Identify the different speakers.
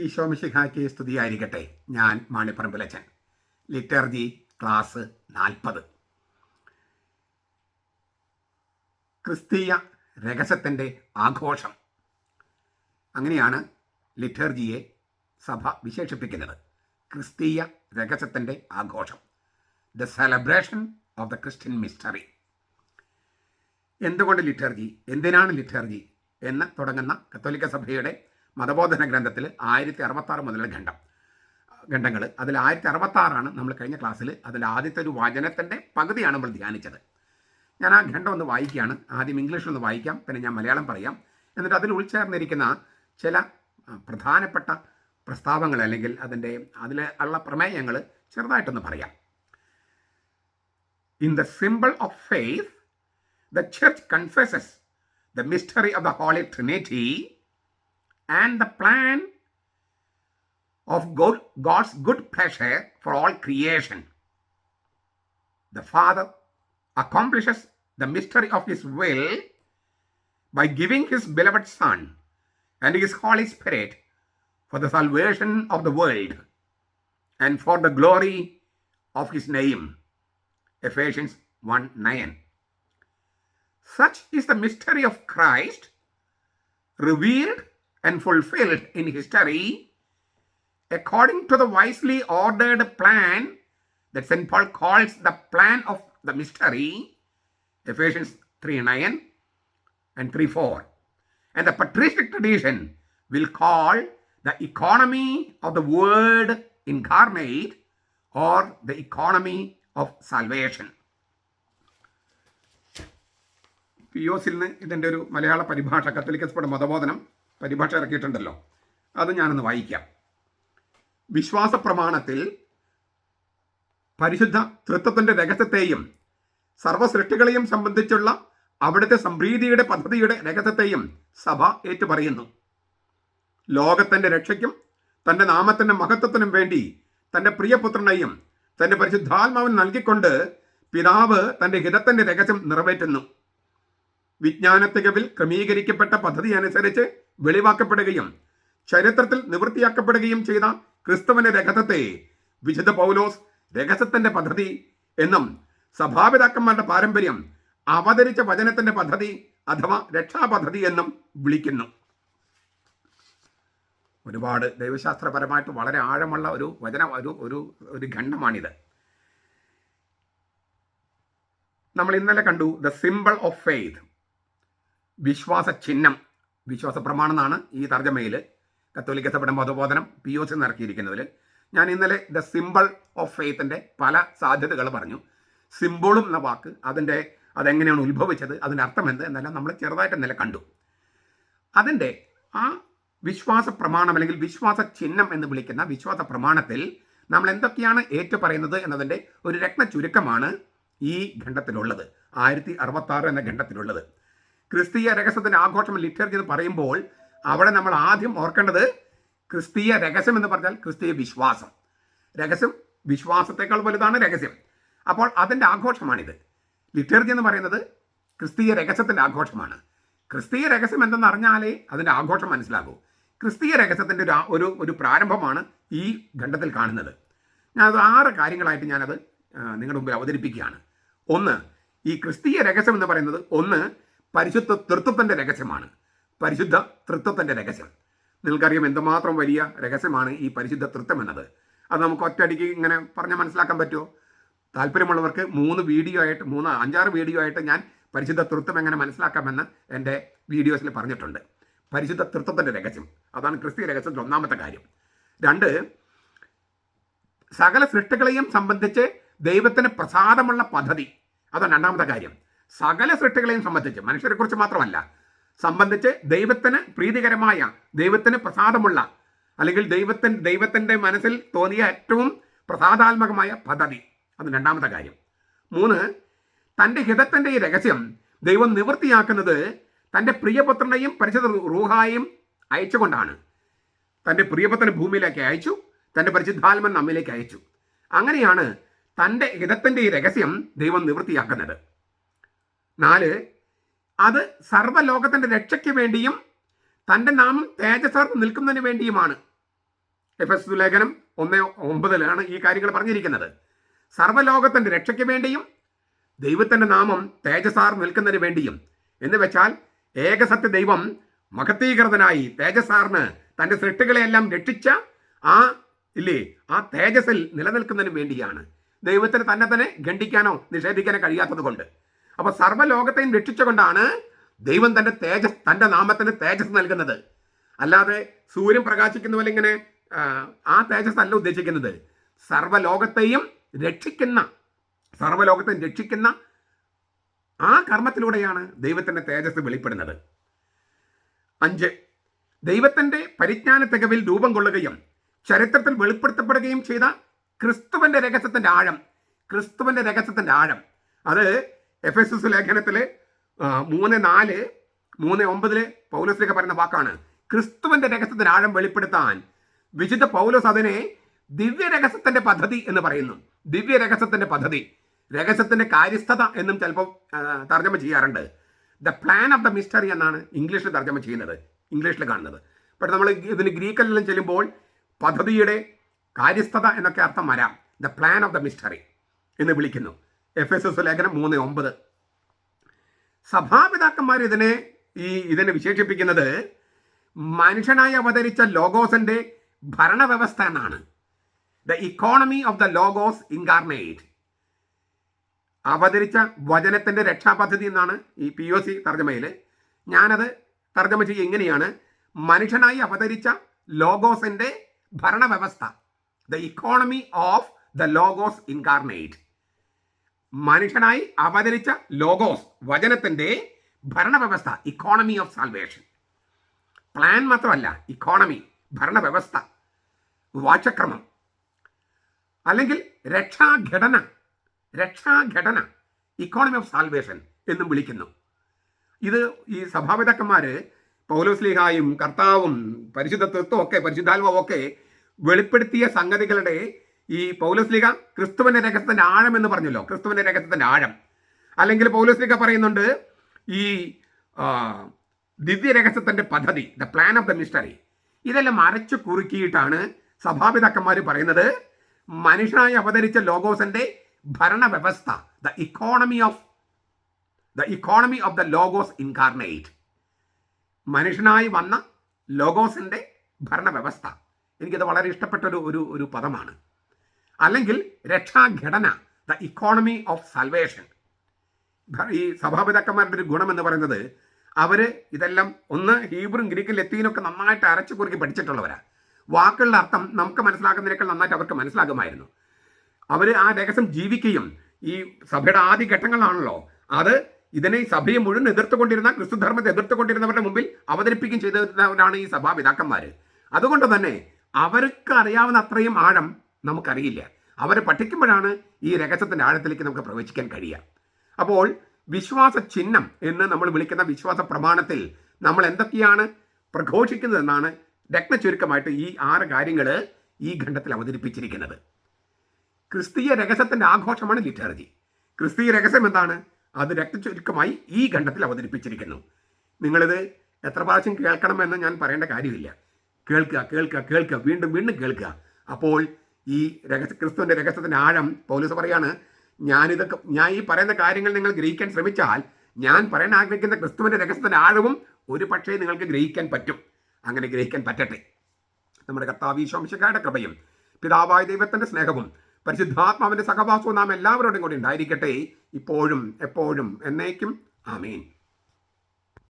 Speaker 1: ഈശോ മിശിഹായ്ക്ക് സ്തുതിയായിരിക്കട്ടെ. ഞാൻ മാണിപ്പറമ്പിലച്ചൻ. Liturgy class 40. ക്രിസ്തീയ രഹസ്യത്തിൻ്റെ ആഘോഷം. അങ്ങനെയാണ് ലിറ്റർജിയെ സഭ വിശേഷിപ്പിക്കുന്നത്. ക്രിസ്തീയ രഹസ്യത്തിൻ്റെ ആഘോഷം, the celebration of the Christian mystery. എന്തുകൊണ്ട് ലിറ്റർജി, എന്തിനാണ് ലിറ്റർജി എന്ന് തുടങ്ങുന്ന കത്തോലിക്ക സഭയുടെ മതബോധന ഗ്രന്ഥത്തിൽ 1066 മുതലുള്ള ഖണ്ഡങ്ങൾ. അതിൽ 1066 നമ്മൾ കഴിഞ്ഞ ക്ലാസ്സിൽ അതിൻ്റെ ആദ്യത്തെ ഒരു വചനത്തിൻ്റെ പകുതിയാണ് നമ്മൾ ധ്യാനിച്ചത്. ഞാൻ ആ ഖണ്ഡം ഒന്ന് വായിക്കുകയാണ്. ആദ്യം ഇംഗ്ലീഷിലൊന്ന് വായിക്കാം, പിന്നെ ഞാൻ മലയാളം പറയാം. എന്നിട്ട് അതിൽ ഉൾച്ചേർന്നിരിക്കുന്ന ചില പ്രധാനപ്പെട്ട പ്രസ്താവങ്ങൾ അല്ലെങ്കിൽ അതിൽ ഉള്ള പ്രമേയങ്ങൾ ചെറുതായിട്ടൊന്ന് പറയാം. In the symbol of faith the church confesses the mystery of the Holy Trinity and the plan of God's good pleasure for all creation. The Father accomplishes the mystery of His will by giving His beloved Son and His Holy Spirit for the salvation of the world and for the glory of His name. Ephesians 1:9. Such is the mystery of Christ, revealed and fulfilled in history according to the wisely ordered plan that St. Paul calls the plan of the mystery, Ephesians 3:9 and 3:4. And the patristic tradition will call the economy of the word incarnate or the economy of salvation. പിയോസിൽ നിന്ന് ഇതിൻ്റെ ഒരു മലയാള പരിഭാഷ, കത്തോലിക്ക സഭയുടെ മതബോധനം പരിഭാഷ ഇറക്കിയിട്ടുണ്ടല്ലോ, അത് ഞാനൊന്ന് വായിക്കാം. വിശ്വാസ പ്രമാണത്തിൽ പരിശുദ്ധ തൃത്വത്തിൻ്റെ രഹസ്യത്തെയും സർവ്വസൃഷ്ടികളെയും സംബന്ധിച്ചുള്ള അവിടുത്തെ സംപ്രീതിയുടെ പദ്ധതിയുടെ രഹസ്യത്തെയും സഭ ഏറ്റുപറയുന്നു. ലോകത്തിൻ്റെ രക്ഷയ്ക്കും തൻ്റെ നാമത്തിൻ്റെ മഹത്വത്തിനും വേണ്ടി തൻ്റെ പ്രിയപുത്രനെയും തൻ്റെ പരിശുദ്ധാത്മാവിന് നൽകിക്കൊണ്ട് പിതാവ് തൻ്റെ ഹിതത്തിൻ്റെ രഹസ്യം നിറവേറ്റുന്നു. വിജ്ഞാനത്തികവിൽ ക്രമീകരിക്കപ്പെട്ട പദ്ധതി അനുസരിച്ച് വെളിവാക്കപ്പെടുകയും ചരിത്രത്തിൽ നിവൃത്തിയാക്കപ്പെടുകയും ചെയ്ത ക്രിസ്തുവിന്റെ രഹസ്യത്തെ വിശുദ്ധ പൗലോസ് രഹസ്യത്തിന്റെ പദ്ധതി എന്നും സഭാപിതാക്കന്മാരുടെ പാരമ്പര്യം അവതരിച്ച വചനത്തിന്റെ പദ്ധതി അഥവാ രക്ഷാപദ്ധതി എന്നും വിളിക്കുന്നു. ഒരുപാട് ദൈവശാസ്ത്രപരമായിട്ട് വളരെ ആഴമുള്ള ഒരു ഒരു ഖണ്ഡമാണിത്. നമ്മൾ ഇന്നലെ കണ്ടു ദ സിംബിൾ ഓഫ് ഫെയ്ത്ത്, വിശ്വാസ ചിഹ്നം, വിശ്വാസ പ്രമാണം എന്നാണ് ഈ തർജ്ജമയിൽ കത്തോലിക്ക സഭയുടെ മതബോധനം പിയോസിൽ ഇറക്കിയിരിക്കുന്നതിൽ. ഞാൻ ഇന്നലെ ദ സിംബിൾ ഓഫ് ഫെയ്ത്തിൻ്റെ പല സാധ്യതകൾ പറഞ്ഞു. സിംബിളും എന്ന വാക്ക് അതെങ്ങനെയാണ് ഉത്ഭവിച്ചത്, അതിൻ്റെ അർത്ഥം എന്ത് എന്നെല്ലാം നമ്മൾ ചെറുതായിട്ട് ഇന്നലെ കണ്ടു. അതിൻ്റെ ആ വിശ്വാസ പ്രമാണം അല്ലെങ്കിൽ വിശ്വാസ ചിഹ്നം എന്ന് വിളിക്കുന്ന വിശ്വാസ പ്രമാണത്തിൽ നമ്മൾ എന്തൊക്കെയാണ് ഏറ്റുപറയുന്നത് എന്നതിൻ്റെ ഒരു രത്ന ചുരുക്കമാണ് ഈ ഖണ്ഡത്തിലുള്ളത്, 1066 എന്ന ഖണ്ഡത്തിലുള്ളത്. ക്രിസ്തീയ രഹസ്യത്തിൻ്റെ ആഘോഷം ലിറ്റർജി എന്ന് പറയുമ്പോൾ അവിടെ നമ്മൾ ആദ്യം ഓർക്കേണ്ടത് ക്രിസ്തീയ രഹസ്യം എന്ന് പറഞ്ഞാൽ ക്രിസ്തീയ വിശ്വാസം. രഹസ്യം വിശ്വാസത്തെക്കാൾ വലുതാണ് രഹസ്യം. അപ്പോൾ അതിൻ്റെ ആഘോഷമാണിത്. ലിറ്റർജി എന്ന് പറയുന്നത് ക്രിസ്തീയ രഹസ്യത്തിൻ്റെ ആഘോഷമാണ്. ക്രിസ്തീയ രഹസ്യം എന്തെന്ന് അറിഞ്ഞാലേ അതിൻ്റെ ആഘോഷം മനസ്സിലാകൂ. ക്രിസ്തീയ രഹസ്യത്തിൻ്റെ ഒരു പ്രാരംഭമാണ് ഈ ഖണ്ഡത്തിൽ കാണുന്നത്. ഞാനത് 6 കാര്യങ്ങളായിട്ട് ഞാനത് നിങ്ങളുടെ മുമ്പിൽ അവതരിപ്പിക്കുകയാണ്. ഒന്ന്, ഈ ക്രിസ്തീയ രഹസ്യം എന്ന് പറയുന്നത് ഒന്ന് പരിശുദ്ധ തൃത്വത്തിൻ്റെ രഹസ്യമാണ്. പരിശുദ്ധ തൃത്വത്തിൻ്റെ രഹസ്യം നിങ്ങൾക്കറിയാം എന്തുമാത്രം വലിയ രഹസ്യമാണ് ഈ പരിശുദ്ധ തൃത്വം എന്നത്. അത് നമുക്ക് ഒറ്റയടിക്ക് ഇങ്ങനെ പറഞ്ഞാൽ മനസ്സിലാക്കാൻ പറ്റുമോ? താല്പര്യമുള്ളവർക്ക് 5-6 വീഡിയോ ആയിട്ട് ഞാൻ പരിശുദ്ധ തൃത്വം എങ്ങനെ മനസ്സിലാക്കാമെന്ന് എൻ്റെ വീഡിയോസിൽ പറഞ്ഞിട്ടുണ്ട്. പരിശുദ്ധ തൃത്വത്തിൻ്റെ രഹസ്യം, അതാണ് ക്രിസ്തീയ രഹസ്യത്തിൻ്റെ ഒന്നാമത്തെ കാര്യം. 2, സകല സൃഷ്ടികളെയും സംബന്ധിച്ച് ദൈവത്തിന് പ്രസാദമുള്ള പദ്ധതി, അതാണ് രണ്ടാമത്തെ കാര്യം. സകല സൃഷ്ടികളെയും സംബന്ധിച്ച്, മനുഷ്യരെക്കുറിച്ച് മാത്രമല്ല, സംബന്ധിച്ച് ദൈവത്തിന് പ്രീതികരമായ, ദൈവത്തിന് പ്രസാദമുള്ള അല്ലെങ്കിൽ ദൈവത്തിൻ്റെ മനസ്സിൽ തോന്നിയ ഏറ്റവും പ്രസാദാത്മകമായ പദ്ധതി, അത് രണ്ടാമത്തെ കാര്യം. 3, തൻ്റെ ഹിതത്തിൻ്റെ ഈ രഹസ്യം ദൈവം നിവൃത്തിയാക്കുന്നത് തൻ്റെ പ്രിയപുത്രനെയും പരിശുദ്ധ റൂഹായും അയച്ചുകൊണ്ടാണ്. തൻ്റെ പ്രിയപുത്രനെ ഭൂമിയിലേക്ക് അയച്ചു, തൻ്റെ പരിശുദ്ധാത്മൻ നമ്മിലേക്ക് അയച്ചു. അങ്ങനെയാണ് തൻ്റെ ഹിതത്തിൻ്റെ ഈ രഹസ്യം ദൈവം നിവൃത്തിയാക്കുന്നത്. 4, അത് സർവ്വലോകത്തിൻ്റെ രക്ഷയ്ക്ക് വേണ്ടിയും തൻ്റെ നാമം തേജസ്സോടെ നിൽക്കുന്നതിന് വേണ്ടിയുമാണ്. എഫെസ്യസ് ലേഖനം 1:9 ഈ കാര്യങ്ങൾ പറഞ്ഞിരിക്കുന്നത്. സർവ്വലോകത്തിന്റെ രക്ഷയ്ക്ക് വേണ്ടിയും ദൈവത്തിന്റെ നാമം തേജസാർ നിൽക്കുന്നതിന് വേണ്ടിയും എന്ന് വെച്ചാൽ ഏകസത്യ ദൈവം മഹത്വീകൃതനായി തേജസാറിന് തൻ്റെ സൃഷ്ടികളെയെല്ലാം രക്ഷിച്ച ആ തേജസ്സിൽ നിലനിൽക്കുന്നതിന് വേണ്ടിയാണ്. ദൈവത്തിന് തന്നെ ഖണ്ഡിക്കാനോ നിഷേധിക്കാനോ കഴിയാത്തത് കൊണ്ട്. അപ്പൊ സർവ്വലോകത്തെയും രക്ഷിച്ചുകൊണ്ടാണ് ദൈവം തൻ്റെ നാമത്തിന് തേജസ് നൽകുന്നത്. അല്ലാതെ സൂര്യൻ പ്രകാശിക്കുന്ന പോലെ ഇങ്ങനെ ആ തേജസ് അല്ല ഉദ്ദേശിക്കുന്നത്. സർവ്വലോകത്തെയും രക്ഷിക്കുന്ന ആ കർമ്മത്തിലൂടെയാണ് ദൈവത്തിൻ്റെ തേജസ് വെളിപ്പെടുന്നത്. 5, ദൈവത്തിൻ്റെ പരിജ്ഞാന തികവിൽ രൂപം കൊള്ളുകയും ചരിത്രത്തിൽ വെളിപ്പെടുത്തപ്പെടുകയും ചെയ്ത ക്രിസ്തുവിൻ്റെ രഹസ്യത്തിൻ്റെ ആഴം അത് എഫെസസ് ലേഖനത്തിൽ 3:4, 3:9 പൗലോസ് പറയുന്ന വാക്കാണ്. ക്രിസ്തുവിൻ്റെ രഹസ്യത്തിൻ്റെ ആഴം വെളിപ്പെടുത്താൻ വിശുദ്ധ പൗലോസ് അതിനെ ദിവ്യരഹസ്യത്തിൻ്റെ പദ്ധതി എന്ന് പറയുന്നു. ദിവ്യരഹസ്യത്തിൻ്റെ പദ്ധതി, രഹസ്യത്തിൻ്റെ കാര്യസ്ഥത എന്നും ചിലപ്പോൾ തർജ്ജമ ചെയ്യാറുണ്ട്. The plan of the mystery എന്നാണ് ഇംഗ്ലീഷിൽ തർജ്ജമ ചെയ്യുന്നത്, ഇംഗ്ലീഷിൽ കാണുന്നത്. പക്ഷെ നമ്മൾ ഇതിന് ഗ്രീക്കിലെല്ലാം ചെല്ലുമ്പോൾ പദ്ധതിയുടെ കാര്യസ്ഥത എന്നൊക്കെ അർത്ഥം വരാം. The plan of the mystery എന്ന് വിളിക്കുന്നു. എഫെസസ് ലേഖനം 3:9. സഭാപിതാക്കന്മാർ ഇതിനെ വിശേഷിപ്പിക്കുന്നത് മനുഷ്യനായി അവതരിച്ച ലോഗോസിന്റെ ഭരണവ്യവസ്ഥ എന്നാണ്. The economy of the Logos incarnate. അവതരിച്ച വചനത്തിന്റെ രക്ഷാപദ്ധതി എന്നാണ് ഈ POC തർജ്ജമയിൽ. ഞാനത് തർജ്ജമ ചെയ്യുക ഇങ്ങനെയാണ്: മനുഷ്യനായി അവതരിച്ച ലോഗോസിന്റെ ഭരണവ്യവസ്ഥ. The economy of the Logos incarnate. മനുഷ്യനായി അവതരിച്ച ലോഗോസ് വചനത്തിന്റെ ഭരണവ്യവസ്ഥ, ഇക്കോണമി ഓഫ് സാൽവേഷൻ. പ്ലാൻ മാത്രമല്ല, ഇക്കോണമി, ഭരണവ്യവസ്ഥ, വാചക്രമം, അല്ലെങ്കിൽ രക്ഷാഘടന, ഇക്കോണമി ഓഫ് സാൽവേഷൻ എന്നും വിളിക്കുന്നു. ഇത് ഈ സഭാപിതാക്കന്മാർ പൗലോസ്ലീഹായും കർത്താവും പരിശുദ്ധ തത്വവും ഒക്കെ പരിശുദ്ധാത്മാവും ഒക്കെ വെളിപ്പെടുത്തിയ സംഗതികളുടെ ഈ പൗലോസ്ലീഹ ക്രിസ്തുവിന്റെ രഹസ്യത്തിന്റെ ആഴം എന്ന് പറഞ്ഞല്ലോ. ക്രിസ്തുവിന്റെ രഹസ്യത്തിന്റെ ആഴം, അല്ലെങ്കിൽ പൗലോസ്ലീഹ പറയുന്നുണ്ട് ഈ ദിവ്യ രഹസ്യത്തിന്റെ പദ്ധതി, the plan of the mystery. ഇതെല്ലാം അരച്ചു കുറുക്കിയിട്ടാണ് സഭാപിതാക്കന്മാർ പറയുന്നത് മനുഷ്യനായി അവതരിച്ച ലോഗോസിന്റെ ഭരണവ്യവസ്ഥ, the economy of the Logos incarnate. മനുഷ്യനായി വന്ന ലോഗോസിന്റെ ഭരണവ്യവസ്ഥ. എനിക്കത് വളരെ ഇഷ്ടപ്പെട്ട ഒരു പദമാണ്. അല്ലെങ്കിൽ രക്ഷാഘടന, ദ ഇക്കോണമി ഓഫ് സാൽവേഷൻ. ഈ സഭാപിതാക്കന്മാരുടെ ഒരു ഗുണം എന്ന് പറയുന്നത് അവർ ഇതെല്ലാം ഹീബ്രും ഗ്രീക്കും ലത്തീനൊക്കെ നന്നായിട്ട് അരച്ചു കുറുക്കി പഠിച്ചിട്ടുള്ളവരാ. വാക്കുകളുടെ അർത്ഥം നമുക്ക് മനസ്സിലാക്കുന്നതിനേക്കാൾ നന്നായിട്ട് അവർക്ക് മനസ്സിലാകുമായിരുന്നു. അവർ ആ രഹസ്യം ജീവിക്കുകയും ഈ സഭയുടെ ആദ്യ ഘട്ടങ്ങളാണല്ലോ അത് ഇതിനെ സഭയെ മുഴുവൻ എതിർത്തുകൊണ്ടിരുന്ന, ക്രിസ്തുധർമ്മത്തെ എതിർത്തുകൊണ്ടിരുന്നവരുടെ മുമ്പിൽ അവതരിപ്പിക്കുകയും ചെയ്തവരാണ് ഈ സഭാപിതാക്കന്മാർ. അതുകൊണ്ട് തന്നെ അവർക്ക് അറിയാവുന്ന അത്രയും ആഴം നമുക്കറിയില്ല. അവരെ പഠിക്കുമ്പോഴാണ് ഈ രഹസ്യത്തിൻ്റെ ആഴത്തിലേക്ക് നമുക്ക് പ്രവേശിക്കാൻ കഴിയുക. അപ്പോൾ വിശ്വാസ ചിഹ്നം എന്ന് നമ്മൾ വിളിക്കുന്ന വിശ്വാസ പ്രമാണത്തിൽ നമ്മൾ എന്തൊക്കെയാണ് പ്രഘോഷിക്കുന്നതെന്നാണ് രത്നചുരുക്കമായിട്ട് ഈ 6 കാര്യങ്ങൾ ഈ ഖണ്ഡത്തിൽ അവതരിപ്പിച്ചിരിക്കുന്നത്. ക്രിസ്തീയ രഹസ്യത്തിൻ്റെ ആഘോഷമാണ് ലിറ്റർജി. ക്രിസ്തീയ രഹസ്യം എന്താണ്? അത് രത്നചുരുക്കമായി ഈ ഖണ്ഡത്തിൽ അവതരിപ്പിച്ചിരിക്കുന്നു. നിങ്ങളിത് എത്ര പ്രാവശ്യം കേൾക്കണമെന്ന് ഞാൻ പറയേണ്ട കാര്യമില്ല. കേൾക്കുക, വീണ്ടും കേൾക്കുക. അപ്പോൾ ഈ ക്രിസ്തുവിൻ്റെ രഹസ്യത്തിൻ്റെ ആഴം പൗലോസ് പറയാണ്, ഞാൻ ഈ പറയുന്ന കാര്യങ്ങൾ നിങ്ങൾ ഗ്രഹിക്കാൻ ശ്രമിച്ചാൽ ഞാൻ പറയാൻ ആഗ്രഹിക്കുന്ന ക്രിസ്തുവിൻ്റെ രഹസ്യത്തിൻ്റെ ആഴവും ഒരു പക്ഷേ നിങ്ങൾക്ക് ഗ്രഹിക്കാൻ പറ്റും. അങ്ങനെ ഗ്രഹിക്കാൻ പറ്റട്ടെ. നമ്മുടെ കർത്താവ് ഈശോ മിശിഹായുടെ കൃപയും പിതാവായ ദൈവത്തിൻ്റെ സ്നേഹവും പരിശുദ്ധാത്മാവിൻ്റെ സഹവാസവും നാം എല്ലാവരോടും കൂടി ഉണ്ടായിരിക്കട്ടെ, ഇപ്പോഴും എപ്പോഴും എന്നേക്കും. ആമേൻ.